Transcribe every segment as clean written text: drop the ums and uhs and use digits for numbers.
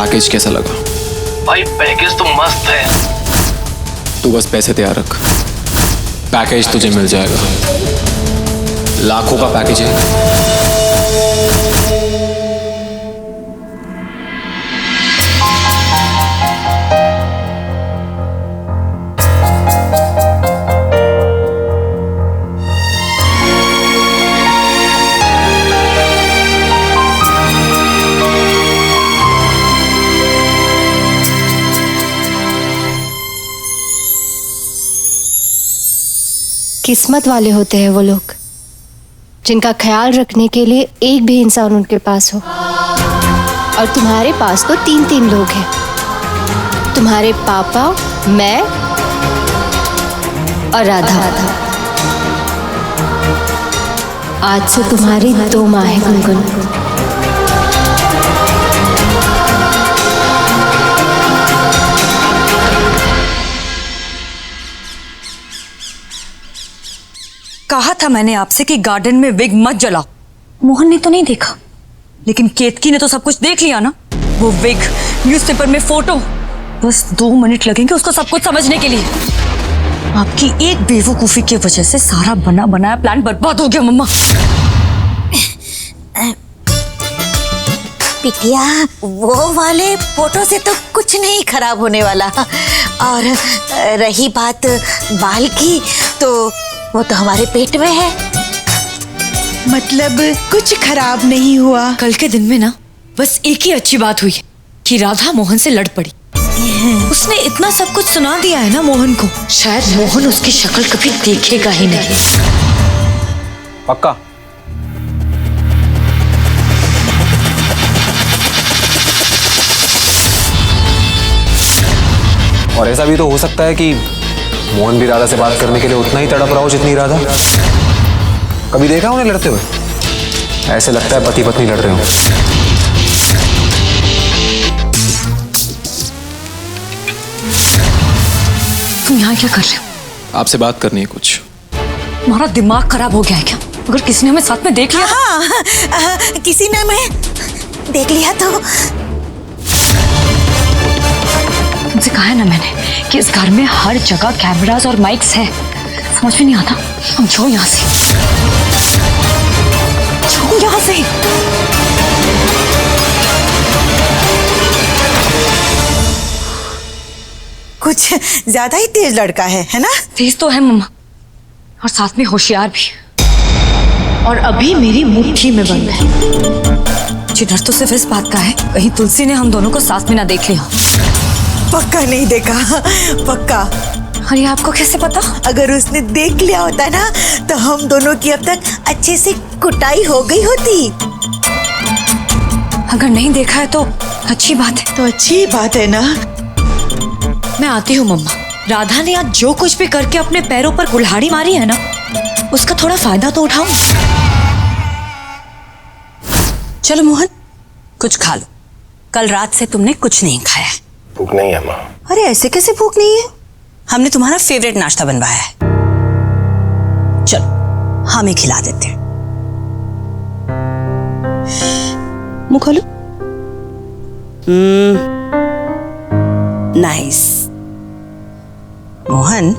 Package कैसा लगा? भाई पैकेज तो मस्त है। तू बस पैसे तैयार रख, पैकेज तुझे मिल जाएगा। लाखों का पैकेज है। किस्मत वाले होते हैं वो लोग जिनका ख्याल रखने के लिए एक भी इंसान उनके पास हो। और तुम्हारे पास तो 3 लोग हैं, तुम्हारे पापा, मैं और राधा। आज से तुम्हारी 2 माँ है गुनगुन। कहा था मैंने आपसे कि गार्डन में विग मत जलाओ। मोहन ने तो नहीं देखा, लेकिन केतकी ने तो सब कुछ देख लिया ना। वो विग, न्यूज़पेपर में फोटो, बस 2 मिनट लगेंगे उसको सब कुछ समझने के लिए। आपकी एक बेवकूफी की वजह से सारा बना बनाया प्लान बर्बाद हो गया मम्मा। बिटिया, वो वाले फोटो से तो कुछ नहीं खराब होने वाला। और रही बात बाल की, तो वो तो हमारे पेट में है। मतलब कुछ खराब नहीं हुआ। कल के दिन में ना बस एक ही अच्छी बात हुई कि राधा मोहन से लड़ पड़ी। उसने इतना सब कुछ सुना दिया है ना मोहन को, शायद मोहन उसकी शक्ल कभी देखेगा ही नहीं। पक्का? और ऐसा भी तो हो सकता है कि मोहन भी राधा से बात करने के लिए उतना ही तड़प रहा हो जितनी राधा। कभी देखा उन्हें लड़ते हुए? ऐसे लगता है पति पत्नी लड़ रहे हो। तुम यहाँ क्या कर रहे हो? आपसे बात करनी है कुछ। तुम्हारा दिमाग खराब हो गया है क्या? अगर किसी ने हमें साथ में देख लिया। हाँ, किसी ने हमें देख लिया तो। तुमसे कहा है ना मैंने कि इस घर में हर जगह कैमरास और माइक्स हैं। समझ में नहीं आता। हम जाओ यहाँ से, जाओ यहाँ से। कुछ ज्यादा ही तेज लड़का है ना? तेज तो है मम्मा, और साथ में होशियार भी। और अभी मेरी मुट्ठी में बंद है। जिधर तो सिर्फ इस बात का है कहीं तुलसी ने हम दोनों को साथ में ना देख लिया। पक्का नहीं देखा, पक्का। और ये आपको कैसे पता? अगर उसने देख लिया होता ना तो हम दोनों की अब तक अच्छे से कुटाई हो गई होती। अगर नहीं देखा है तो अच्छी बात है। तो अच्छी बात है ना। मैं आती हूँ मम्मा। राधा ने आज जो कुछ भी करके अपने पैरों पर कुल्हाड़ी मारी है ना, उसका थोड़ा फायदा तो उठाओ। चलो मोहन, कुछ खा लो। कल रात से तुमने कुछ नहीं खाया। भूख नहीं है माँ। अरे ऐसे कैसे भूख नहीं है? हमने तुम्हारा फेवरेट नाश्ता बनवाया है। चलो हम ही खिला देते हैं। मुंह खोलो। नाइस। मोहन,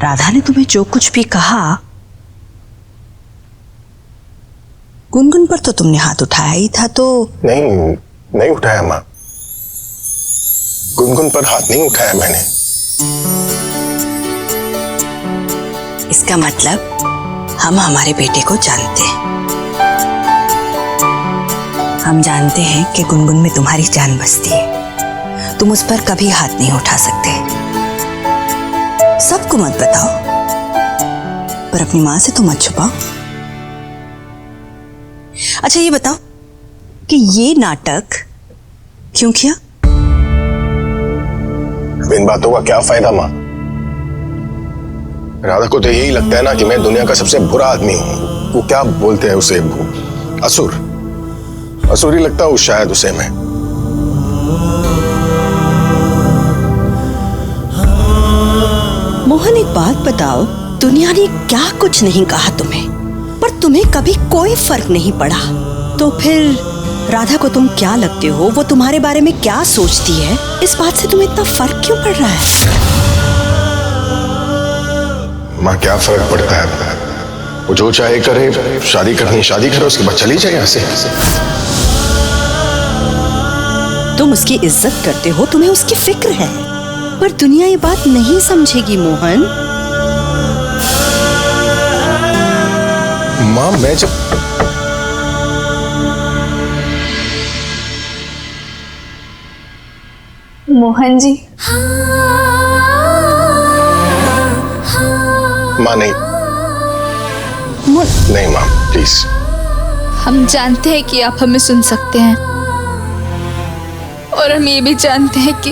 राधा ने तुम्हें जो कुछ भी कहा, गुनगुन पर तो तुमने हाथ उठाया ही था। तो नहीं उठाया माँ, गुनगुन पर हाथ नहीं उठाया मैंने। इसका मतलब हम हमारे बेटे को जानते हैं। हम जानते हैं कि गुनगुन में तुम्हारी जान बसती है। तुम उस पर कभी हाथ नहीं उठा सकते। सबको मत बताओ, पर अपनी मां से तो मत छुपाओ। अच्छा ये बताओ कि ये नाटक क्यों किया? इन बातों का क्या फायदा माँ? राधा को तो यही लगता है ना कि मैं दुनिया का सबसे बुरा आदमी हूँ। वो क्या बोलते हैं उसे, असुर ही लगता हूँ शायद उसे मैं। मोहन एक बात बताओ, दुनिया ने क्या कुछ नहीं कहा तुम्हें, पर तुम्हें कभी कोई फर्क नहीं पड़ा। तो फिर राधा को तुम क्या लगते हो, वो तुम्हारे बारे में क्या सोचती है, इस बात से तुम्हें इतना फर्क क्यों पड़ रहा है? माँ क्या फर्क पड़ता है? वो जो चाहे करे, शादी करनी है शादी करे, उसके बाद चली जाए यहाँ से। तुम उसकी इज्जत करते हो, तुम्हें उसकी फिक्र है, पर दुनिया ये बात नहीं समझेगी मोहन। माँ मैं जब मोहन जी, माँ नहीं नहीं माँ प्लीज। हम जानते हैं कि आप हमें सुन सकते हैं और हम ये भी जानते हैं कि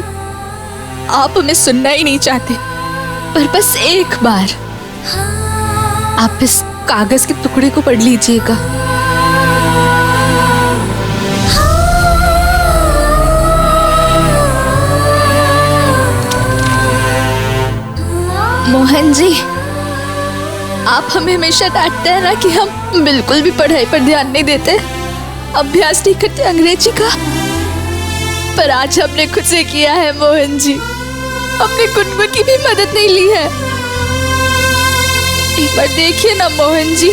आप हमें सुनना ही नहीं चाहते, पर बस एक बार आप इस कागज के टुकड़े को पढ़ लीजिएगा। मोहन जी, आप हमें हमेशा डांटते हैं ना कि हम बिल्कुल भी पढ़ाई पर ध्यान नहीं देते, अभ्यास नहीं करते अंग्रेजी का, पर आज हमने खुद से किया है मोहन जी। हमने गुनगुन की भी मदद नहीं ली है। एक बार देखिए ना मोहन जी।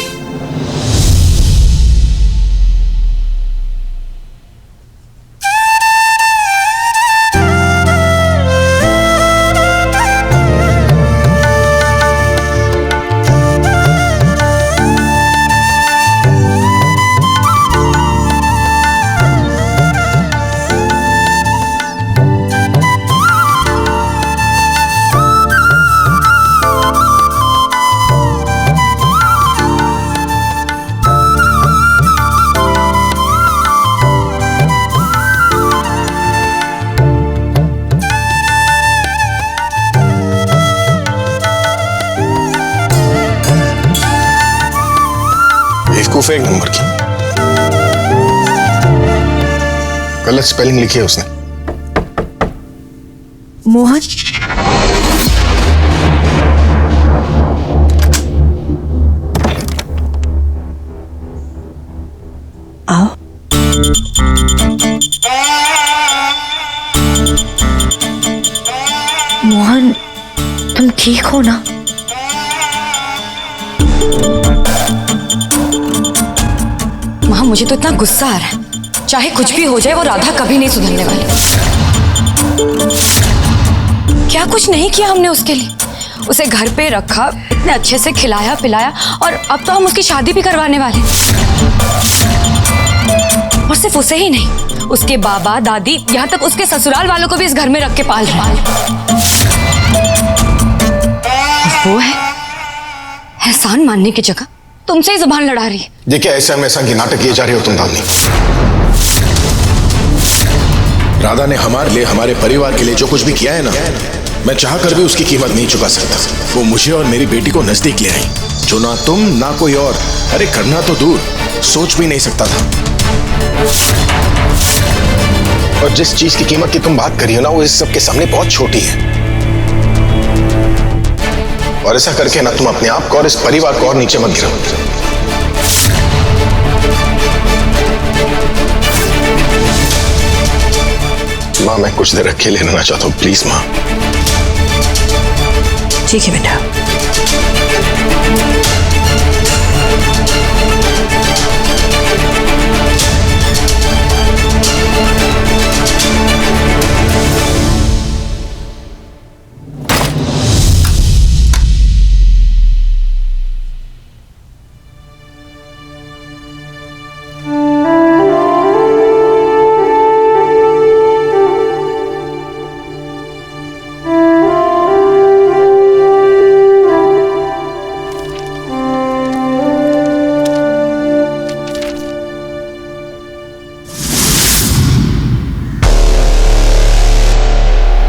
फेक नंबर की गलत स्पेलिंग लिखी है उसने। मोहन, आओ। मोहन, तुम ठीक हो ना? माँ, मुझे तो इतना गुस्सा आ रहा है, चाहे कुछ भी हो जाए वो राधा कभी नहीं सुधरने वाली। क्या कुछ नहीं किया हमने उसके लिए, उसे घर पे रखा, इतने अच्छे से खिलाया पिलाया, और अब तो हम उसकी शादी भी करवाने वाले। और सिर्फ उसे ही नहीं, उसके बाबा दादी, यहाँ तक उसके ससुराल वालों को भी इस घर में रख के पाल रहे हैं। वो है एहसान मानने की जगह तुमसे ही जुबान लड़ा रही है। ये क्या ऐसा हमेशा की नाटक किए जा रहे हो तुम दादी? राधा ने हमारे लिए, हमारे परिवार के लिए जो कुछ भी किया है ना, मैं चाह कर भी उसकी कीमत नहीं चुका सकता। वो मुझे और मेरी बेटी को नजदीक ले आई, जो ना तुम ना कोई और, अरे करना तो दूर, सोच भी नहीं सकता था। और जिस चीज की कीमत की तुम बात करी हो ना, वो इस सब के सामने बहुत छोटी है। और ऐसा करके ना तुम अपने आप को और इस परिवार को और नीचे मत गिराओ। माँ, मैं कुछ देर अकेले रहना चाहता हूँ, प्लीज माँ। ठीक है बेटा।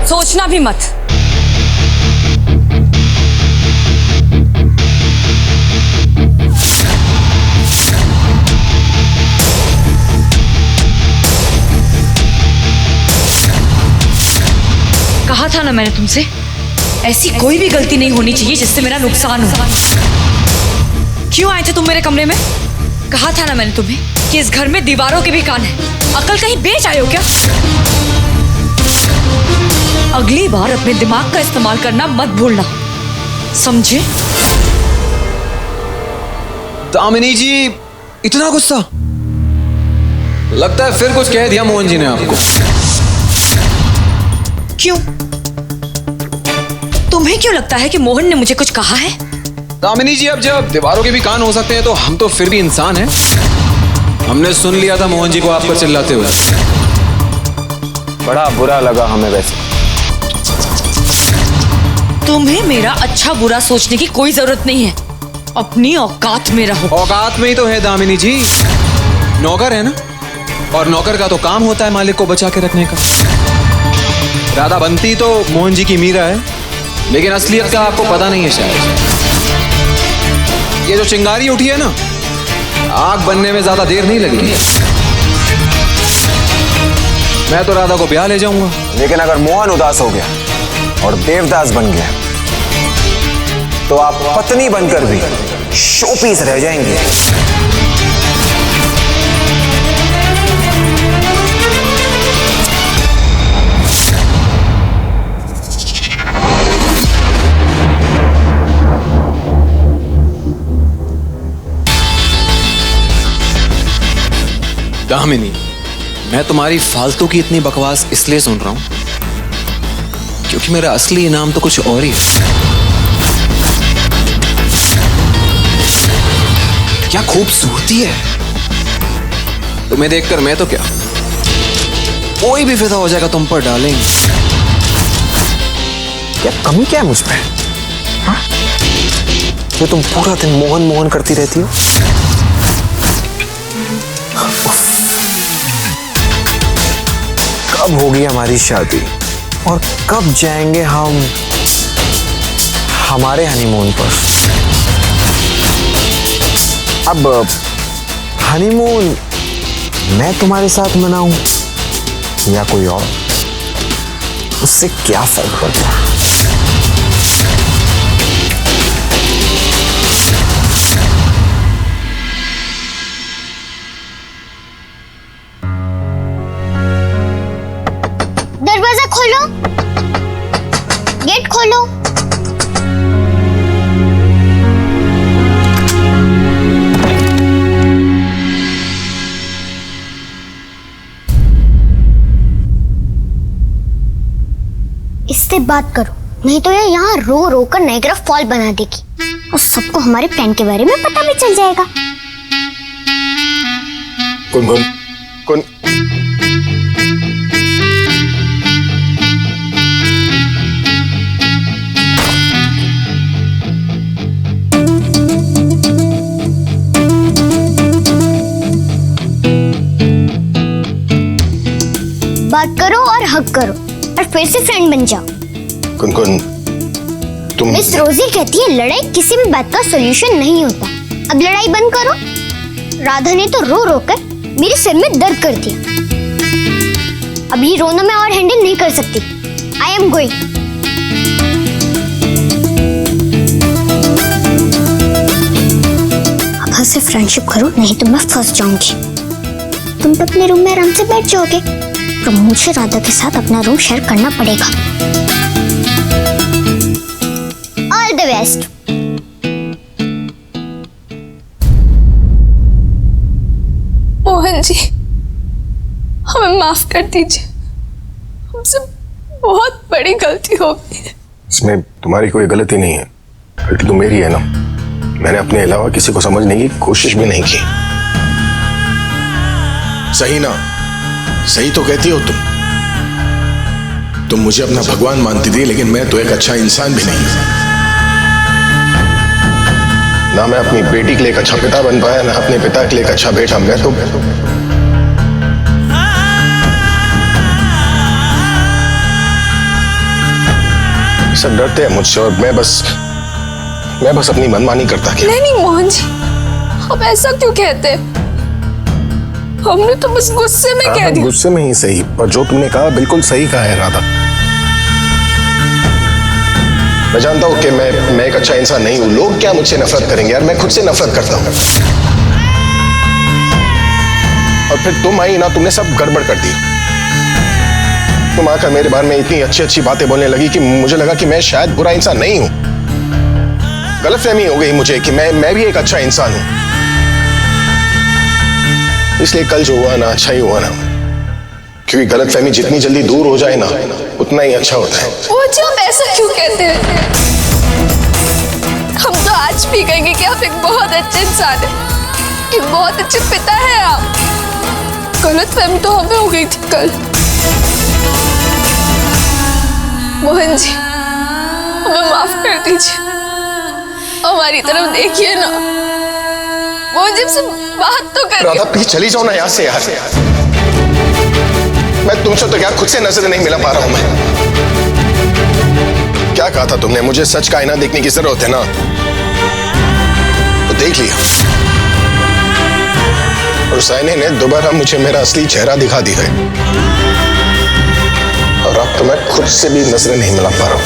सोचना भी मत। कहा था ना मैंने तुमसे, ऐसी कोई भी गलती नहीं होनी चाहिए जिससे मेरा नुकसान हो। क्यों आए थे तुम मेरे कमरे में? कहा था ना मैंने तुम्हें कि इस घर में दीवारों के भी कान है। अकल कहीं बेच आए हो क्या? अगली बार अपने दिमाग का इस्तेमाल करना मत भूलना, समझे? दामिनी जी, इतना गुस्सा? लगता है फिर कुछ कह दिया मोहन जी ने आपको। क्यों? तुम्हें क्यों लगता है कि मोहन ने मुझे कुछ कहा है? दामिनी जी, अब जब दीवारों के भी कान हो सकते हैं तो हम तो फिर भी इंसान हैं। हमने सुन लिया था मोहन जी को आप पर चिल्लाते हुए। बड़ा बुरा लगा हमें वैसे। तुम्हें मेरा अच्छा बुरा सोचने की कोई जरूरत नहीं है। अपनी औकात में रहो। औकात में ही तो है दामिनी जी, नौकर है ना, और नौकर का तो काम होता है मालिक को बचा के रखने का। राधा बनती तो मोहन जी की मीरा है, लेकिन असलियत का आपको पता नहीं है शायद। ये जो चिंगारी उठी है ना, आग बनने में ज्यादा देर नहीं लगेगी। मैं तो राधा को ब्याह ले जाऊंगा, लेकिन अगर मोहन उदास हो गया और देवदास बन गया तो आप पत्नी बनकर भी शोपीस रह जाएंगे। दामिनी, मैं तुम्हारी फालतू की इतनी बकवास इसलिए सुन रहा हूं क्योंकि मेरा असली इनाम तो कुछ और ही है। क्या खूबसूरती है! तुम्हें देखकर मैं तो क्या, कोई भी फिदा हो जाएगा तुम पर डालेंगे। क्या कमी क्या है मुझ पे? हाँ? जो तुम पूरा दिन मोहन मोहन करती रहती हो। कब होगी हमारी शादी और कब जाएंगे हम हमारे हनीमून पर? अब हनीमून मैं तुम्हारे साथ मनाऊं या कोई और, उससे क्या फर्क पड़ता है? दरवाजा खोलो, गेट खोलो। इससे बात करो, नहीं तो ये यहाँ रो रो कर नाइग्रा फॉल बना देगी और सबको हमारे प्लान के बारे में पता भी चल जाएगा। गुनगुन, गुन बात करो और हक करो और फिर से फ्रेंड बन जाओ। गुनगुन, तुम मिस रोजी कहती है लड़ाई किसी भी बात का सॉल्यूशन नहीं होता। अब लड़ाई बंद करो। राधा ने तो रो रो कर मेरे सिर में दर्द कर दिया। अब ये रोना मैं और हैंडल नहीं कर सकती। I am going. अब हमसे फ्रेंडशिप करो, नहीं तो मैं फंस जाऊंगी। तुम तो अपने रूम में आराम से बैठ जाओगे, तो मुझे राधा के साथ अपना रूम शेयर करना पड़ेगा। All the best. Mohan ji, हमें माफ कर दीजिए, हमसे बहुत बड़ी गलती हो गई है। इसमें तुम्हारी कोई गलती नहीं है, गलती तो मेरी है ना। मैंने अपने अलावा किसी को समझने की कोशिश भी नहीं की। सही ना? सही तो कहती हो तुम मुझे अपना भगवान मानती थी, लेकिन मैं तो एक अच्छा इंसान भी नहीं। ना मैं अपनी बेटी के लिए एक अच्छा पिता बन पाया, ना अपने पिता के लिए एक अच्छा बेटा। मैं तो सब डरते हैं मुझसे और मैं बस अपनी मनमानी करता क्या? नहीं मोहन जी, आप ऐसा क्यों कहते? हमने तो बस गुस्से में कह दिया। गुस्से में ही सही, पर जो तुमने कहा बिल्कुल सही कहा है राधा। मैं जानता हूं कि मैं एक अच्छा इंसान नहीं हूं। लोग क्या मुझसे नफरत करेंगे यार, मैं खुद से नफरत करता हूं। और फिर तुम आई ना, तुमने सब गड़बड़ कर दी। तुम आकर मेरे बारे में इतनी अच्छी अच्छी बातें बोलने लगी कि मुझे लगा कि मैं शायद बुरा इंसान नहीं हूं। गलतफहमी हो गई मुझे कि मैं भी एक अच्छा इंसान हूं। इसलिए कल जो हुआ ना, अच्छा ही हुआ ना, क्योंकि गलतफहमी जितनी जल्दी दूर हो जाए ना, उतना ही अच्छा होता है। वो जी आप ऐसा क्यों कहते हैं? हम तो आज भी कहेंगे कि आप एक बहुत अच्छे इंसान हैं, एक बहुत अच्छे पिता हैं आप। गलतफहमी तो हमें हो गई थी कल। मोहन जी, हमें माफ कर दीजिए, हमारी तरफ देखिए ना। मोहन जी से बात तो करिए। राधा प्लीज चली जाओ ना यहाँ से यार। मैं तुमसे तो क्या खुद से नजर नहीं मिला पा रहा हूं मैं। क्या कहा था तुमने? मुझे सच का आईना देखने की जरूरत है ना, तो देख लिया। और उस आईने ने दोबारा मुझे मेरा असली चेहरा दिखा दिया है। और अब तो मैं खुद से भी नजर नहीं मिला पा रहा हूं।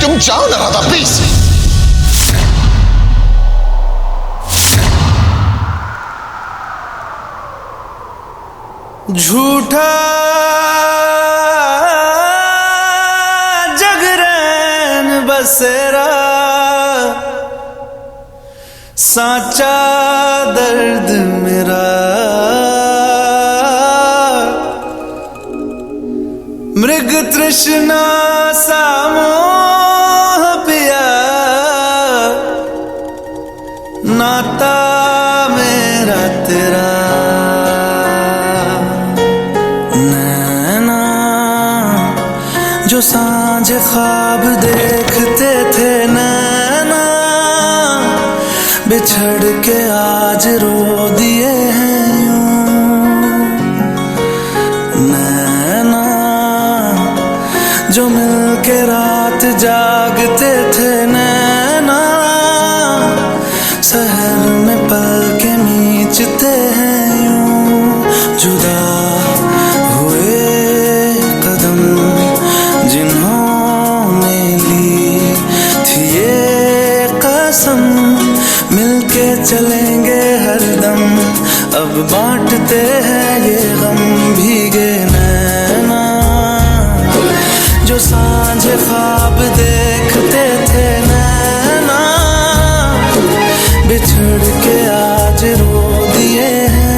तुम जाओ ना राधा प्लीज। झूठा जगरैन बसेरा, साचा दर्द मेरा। मृग तृष्णा सामो नाता मेरा तेरा। नैना जो सांझ ख्वाब देखते थे, नैना बिछड़ के आज रो दिए हैं यूं। नैना जो मिलके रात जागते थे, नैना शहर में पल के नीचते हैं यूं। जुदा हुए कदम जिन्होंने ली थी ये कसम, मिलके चलेंगे हरदम। अब बांटते हैं ये गम। भीगे नैना जो सांझ ख्वाब देखते थे, नैना बिछड़ के आज रो दिए हैं।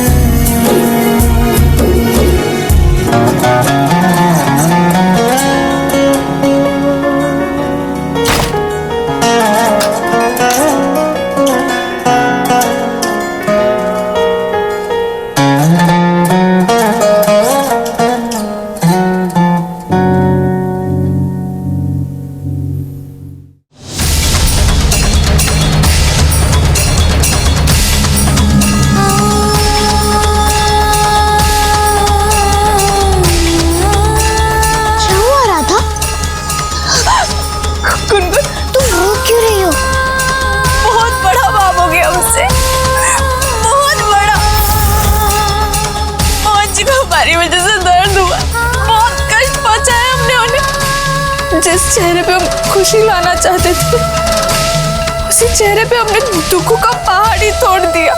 जिस चेहरे पे हम खुशी लाना चाहते थे, उसी चेहरे पे हमने दुखों का पहाड़ ही तोड़ दिया।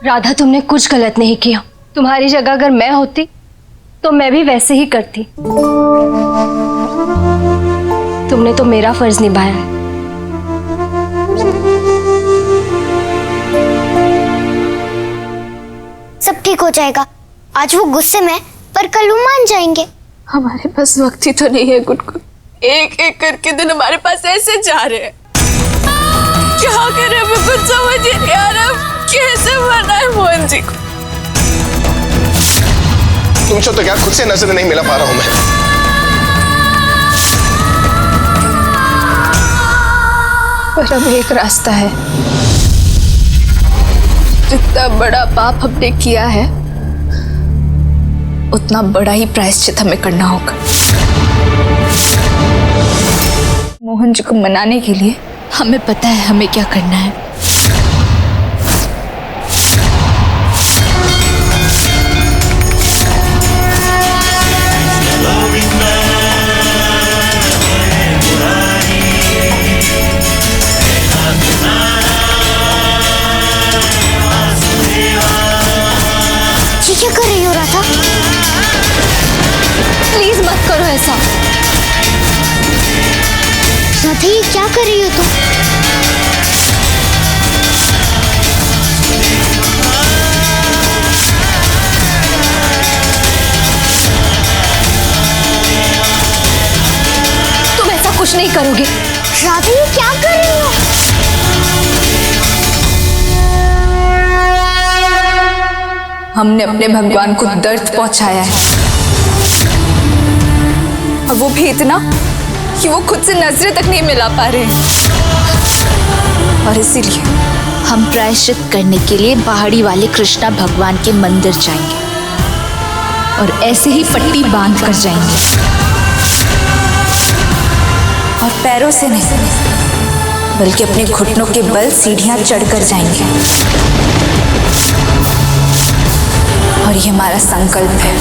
राधा, तुमने कुछ गलत नहीं किया। तुम्हारी जगह अगर मैं होती तो मैं भी वैसे ही करती। तुमने तो मेरा फर्ज निभाया है। सब ठीक हो जाएगा। आज वो गुस्से में, पर कल वो मान जाएंगे। हमारे पास वक्त ही तो नहीं है गुनगुन। एक एक करके दिन हमारे पास ऐसे जा रहे हैं। क्या करें, हमें कुछ समझ ही नहीं आ रहा। कैसे मनाए मोहन जी को? तुमसे तो क्या खुद से नजर नहीं मिला पा रहा हूं मैं। पर अब एक रास्ता है। जितना बड़ा पाप हमने किया है, उतना बड़ा ही प्रायश्चित हमें करना होगा। मोहन जी को मनाने के लिए हमें पता है हमें क्या करना है। करोगे? राधा ये क्या कर रही हो? हमने अपने भगवान को दर्द पहुंचाया है, और वो भी इतना कि वो खुद से नजरें तक नहीं मिला पा रहे हैं। और इसीलिए हम प्रायश्चित करने के लिए पहाड़ी वाले कृष्णा भगवान के मंदिर जाएंगे और ऐसे ही पट्टी बांध कर जाएंगे, और पैरों से नहीं बल्कि अपने घुटनों के बल सीढ़ियां चढ़कर जाएंगे। और ये हमारा संकल्प है।